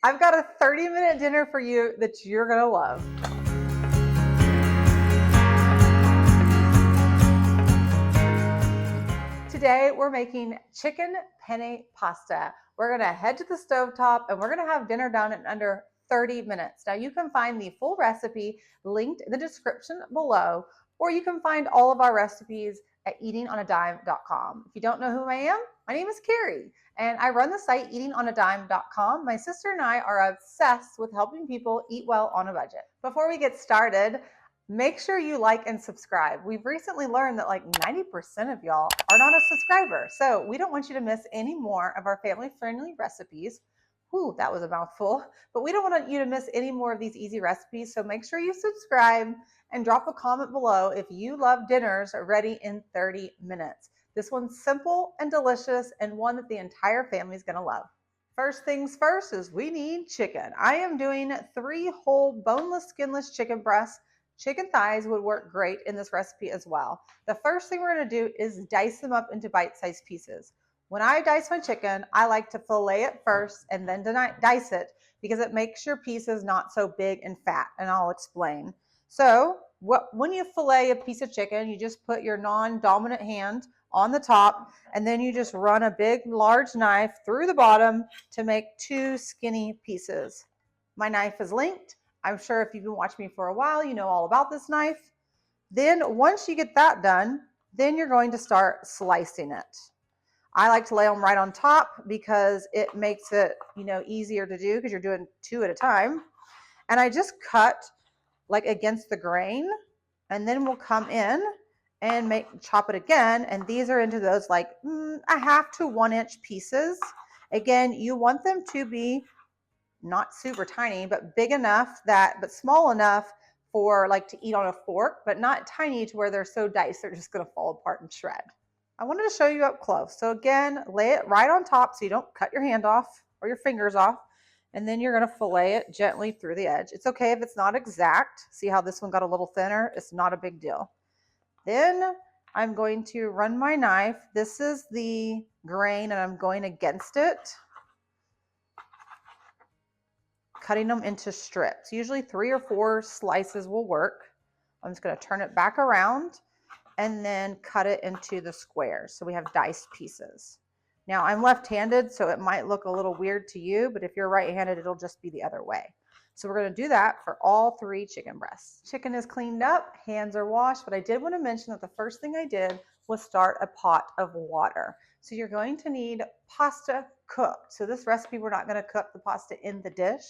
I've got a 30-minute dinner for you that you're gonna love. Today we're making chicken penne pasta. We're gonna head to the stovetop and we're gonna have dinner done in under 30 minutes. Now you can find the full recipe linked in the description below, or you can find all of our recipes at eatingonadime.com. If you don't know who I am, my name is Carrie and I run the site eatingonadime.com. My sister and I are obsessed with helping people eat well on a budget. Before we get started, make sure you like and subscribe. We've recently learned that like 90% of y'all are not a subscriber. So we don't want you to miss any more of our family-friendly recipes. Whew, that was a mouthful. But we don't want you to miss any more of these easy recipes. So make sure you subscribe and drop a comment below if you love dinners ready in 30 minutes. This one's simple and delicious and one that the entire family is gonna love. First things first is we need chicken. I am doing 3 whole boneless, skinless chicken breasts. Chicken thighs would work great in this recipe as well. The first thing we're going to do is dice them up into bite-sized pieces. When I dice my chicken, I like to fillet it first and then dice it because it makes your pieces not so big and fat, and I'll explain. So when you fillet a piece of chicken, you just put your non-dominant hand on the top, and then you just run a big, large knife through the bottom to make 2 skinny pieces. My knife is linked. I'm sure if you've been watching me for a while, you know all about this knife. Then once you get that done, then you're going to start slicing it. I like to lay them right on top because it makes it, easier to do because you're doing 2 at a time. And I just cut like against the grain, and then we'll come in and chop it again. And these are into those like a half to 1 inch pieces. Again, you want them to be not super tiny, but big enough but small enough for like to eat on a fork, but not tiny to where they're so diced they're just gonna fall apart and shred. I wanted to show you up close. So again, lay it right on top so you don't cut your hand off or your fingers off. And then you're gonna fillet it gently through the edge. It's okay if it's not exact. See how this one got a little thinner? It's not a big deal. Then I'm going to run my knife. This is the grain and I'm going against it, cutting them into strips. Usually 3 or 4 slices will work. I'm just going to turn it back around and then cut it into the squares. So we have diced pieces. Now I'm left-handed, so it might look a little weird to you, but if you're right-handed, it'll just be the other way. So we're going to do that for all 3 chicken breasts. Chicken is cleaned up, hands are washed, but I did want to mention that the first thing I did was start a pot of water. So you're going to need pasta cooked. So this recipe, we're not going to cook the pasta in the dish,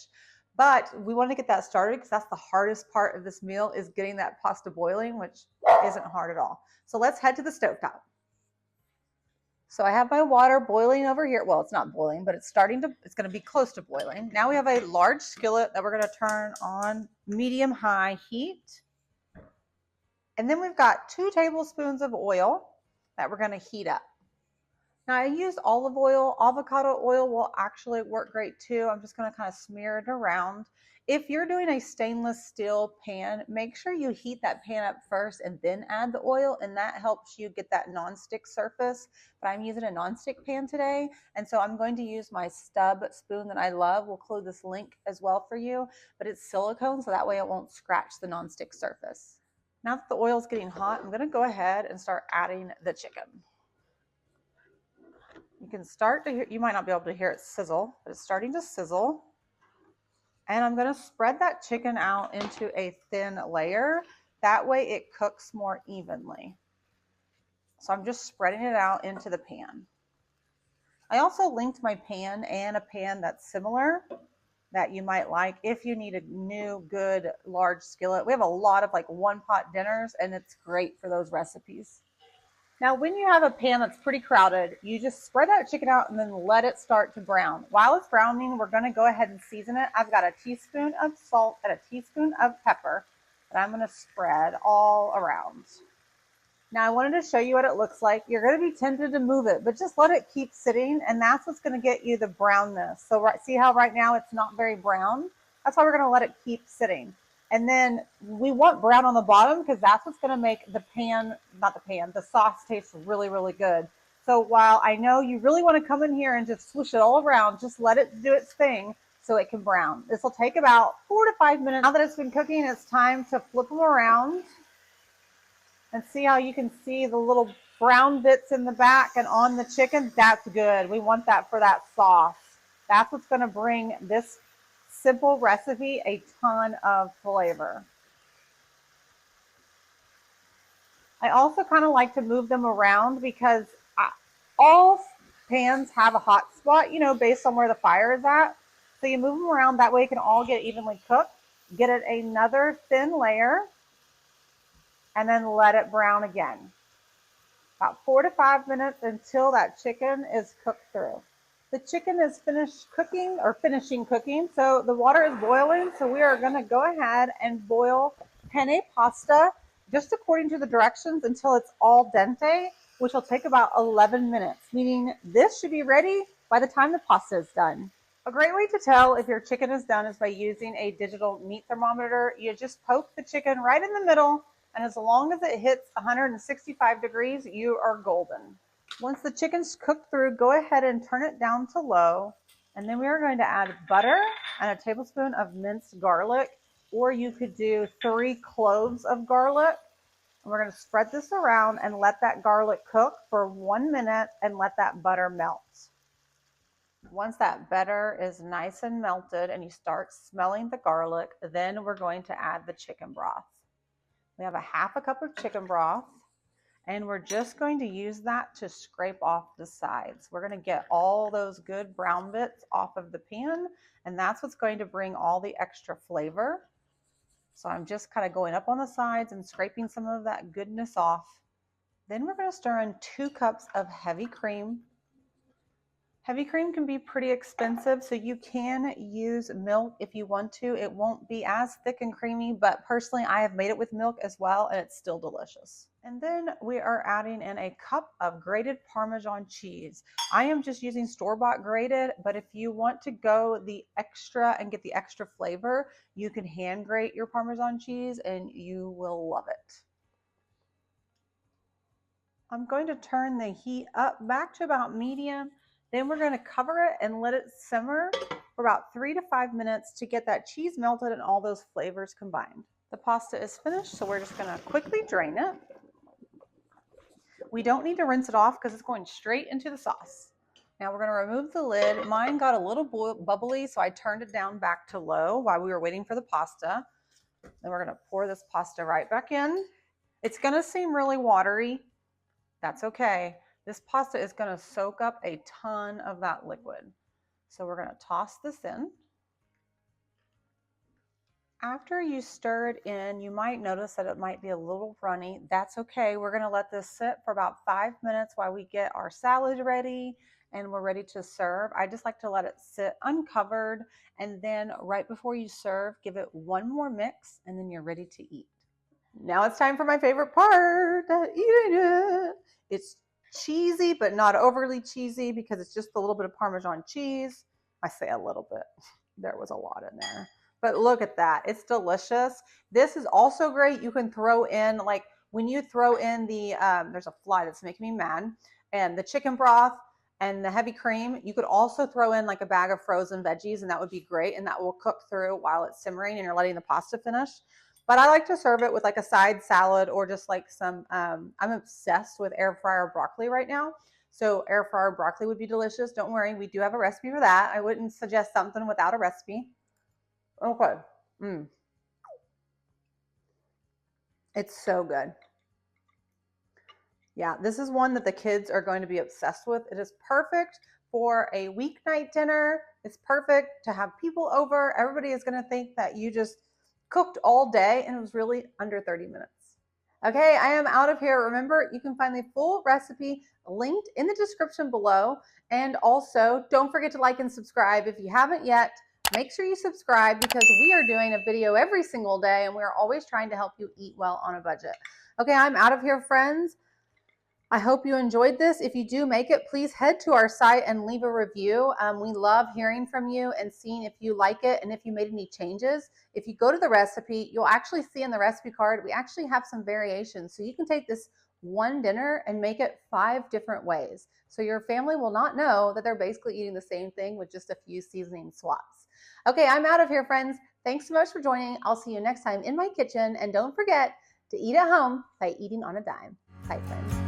but we want to get that started because that's the hardest part of this meal, is getting that pasta boiling, which isn't hard at all. So let's head to the stovetop. So I have my water boiling over here. Well, it's not boiling, but it's going to be close to boiling. Now we have a large skillet that we're going to turn on medium-high heat. And then we've got 2 tablespoons of oil that we're going to heat up. Now I use olive oil. Avocado oil will actually work great too. I'm just going to kind of smear it around. If you're doing a stainless steel pan, make sure you heat that pan up first and then add the oil, and that helps you get that nonstick surface. But I'm using a nonstick pan today, and so I'm going to use my stub spoon that I love. We'll include this link as well for you, but it's silicone, so that way it won't scratch the nonstick surface. Now that the oil is getting hot, I'm going to go ahead and start adding the chicken. You can start to hear, you might not be able to hear it sizzle, but it's starting to sizzle. And I'm going to spread that chicken out into a thin layer. That way it cooks more evenly. So I'm just spreading it out into the pan. I also linked my pan and a pan that's similar that you might like if you need a new good large skillet. We have a lot of like 1-pot dinners, and it's great for those recipes. Now, when you have a pan that's pretty crowded, you just spread that chicken out and then let it start to brown. While it's browning, we're going to go ahead and season it. I've got a teaspoon of salt and a teaspoon of pepper that I'm going to spread all around. Now, I wanted to show you what it looks like. You're going to be tempted to move it, but just let it keep sitting, and that's what's going to get you the brownness. So see how right now it's not very brown? That's why we're going to let it keep sitting. And then we want brown on the bottom because that's what's going to make the sauce taste really, really good. So while I know you really want to come in here and just swoosh it all around, just let it do its thing. so it can brown. This will take about 4 to 5 minutes. Now that it's been cooking, it's time to flip them around and see how you can see the little brown bits in the back and on the chicken. That's good. We want that for that sauce. That's what's going to bring this simple recipe a ton of flavor. I also kind of like to move them around because all pans have a hot spot, you know, based on where the fire is at. So you move them around, that way it can all get evenly cooked. Get it another thin layer and then let it brown again. About 4 to 5 minutes until that chicken is cooked through. The chicken is finished cooking or finishing cooking, so the water is boiling. So we are going to go ahead and boil penne pasta just according to the directions until it's al dente, which will take about 11 minutes, meaning this should be ready by the time the pasta is done. A great way to tell if your chicken is done is by using a digital meat thermometer. You just poke the chicken right in the middle, and as long as it hits 165 degrees, you are golden. Once the chicken's cooked through, go ahead and turn it down to low. And then we are going to add butter and a tablespoon of minced garlic, or you could do 3 cloves of garlic. And we're going to spread this around and let that garlic cook for 1 minute and let that butter melt. Once that butter is nice and melted and you start smelling the garlic, then we're going to add the chicken broth. We have a half a cup of chicken broth. And we're just going to use that to scrape off the sides. We're going to get all those good brown bits off of the pan, and that's what's going to bring all the extra flavor. So I'm just kind of going up on the sides and scraping some of that goodness off. Then we're going to stir in 2 cups of heavy cream. Heavy cream can be pretty expensive, so you can use milk if you want to. It won't be as thick and creamy, but personally I have made it with milk as well, and it's still delicious. And then we are adding in a cup of grated Parmesan cheese. I am just using store-bought grated, but if you want to go the extra and get the extra flavor, you can hand grate your Parmesan cheese and you will love it. I'm going to turn the heat up back to about medium. Then we're going to cover it and let it simmer for about 3 to 5 minutes to get that cheese melted and all those flavors combined. The pasta is finished, so we're just going to quickly drain it. We don't need to rinse it off because it's going straight into the sauce. Now we're going to remove the lid. Mine got a little bubbly, so I turned it down back to low while we were waiting for the pasta. Then we're going to pour this pasta right back in. It's going to seem really watery. That's okay. This pasta is going to soak up a ton of that liquid. So we're going to toss this in. After you stir it in, you might notice that it might be a little runny. That's okay. We're going to let this sit for about 5 minutes while we get our salad ready and we're ready to serve. I just like to let it sit uncovered, and then right before you serve, give it one more mix, and then you're ready to eat. Now it's time for my favorite part, eating it. It's cheesy, but not overly cheesy because it's just a little bit of Parmesan cheese. I say a little bit. There was a lot in there. But look at that. It's delicious. This is also great. You can throw in, like when you throw in the, there's a fly that's making me mad, and the chicken broth and the heavy cream, you could also throw in like a bag of frozen veggies, and that would be great. And that will cook through while it's simmering and you're letting the pasta finish. But I like to serve it with like a side salad or just like some, I'm obsessed with air fryer broccoli right now. So air fryer broccoli would be delicious. Don't worry, we do have a recipe for that. I wouldn't suggest something without a recipe. Okay. It's so good. Yeah, this is one that the kids are going to be obsessed with. It is perfect for a weeknight dinner. It's perfect to have people over. Everybody is going to think that you just cooked all day, and it was really under 30 minutes. Okay, I am out of here. Remember, you can find the full recipe linked in the description below. And also, don't forget to like and subscribe if you haven't yet. Make sure you subscribe because we are doing a video every single day, and we're always trying to help you eat well on a budget. Okay, I'm out of here, friends. I hope you enjoyed this. If you do make it, please head to our site and leave a review. We love hearing from you and seeing if you like it and if you made any changes. If you go to the recipe, you'll actually see in the recipe card, we actually have some variations. So you can take this one dinner and make it 5 different ways. So your family will not know that they're basically eating the same thing with just a few seasoning swaps. Okay, I'm out of here, friends. Thanks so much for joining. I'll see you next time in my kitchen. And don't forget to eat at home by eating on a dime. Bye, friends.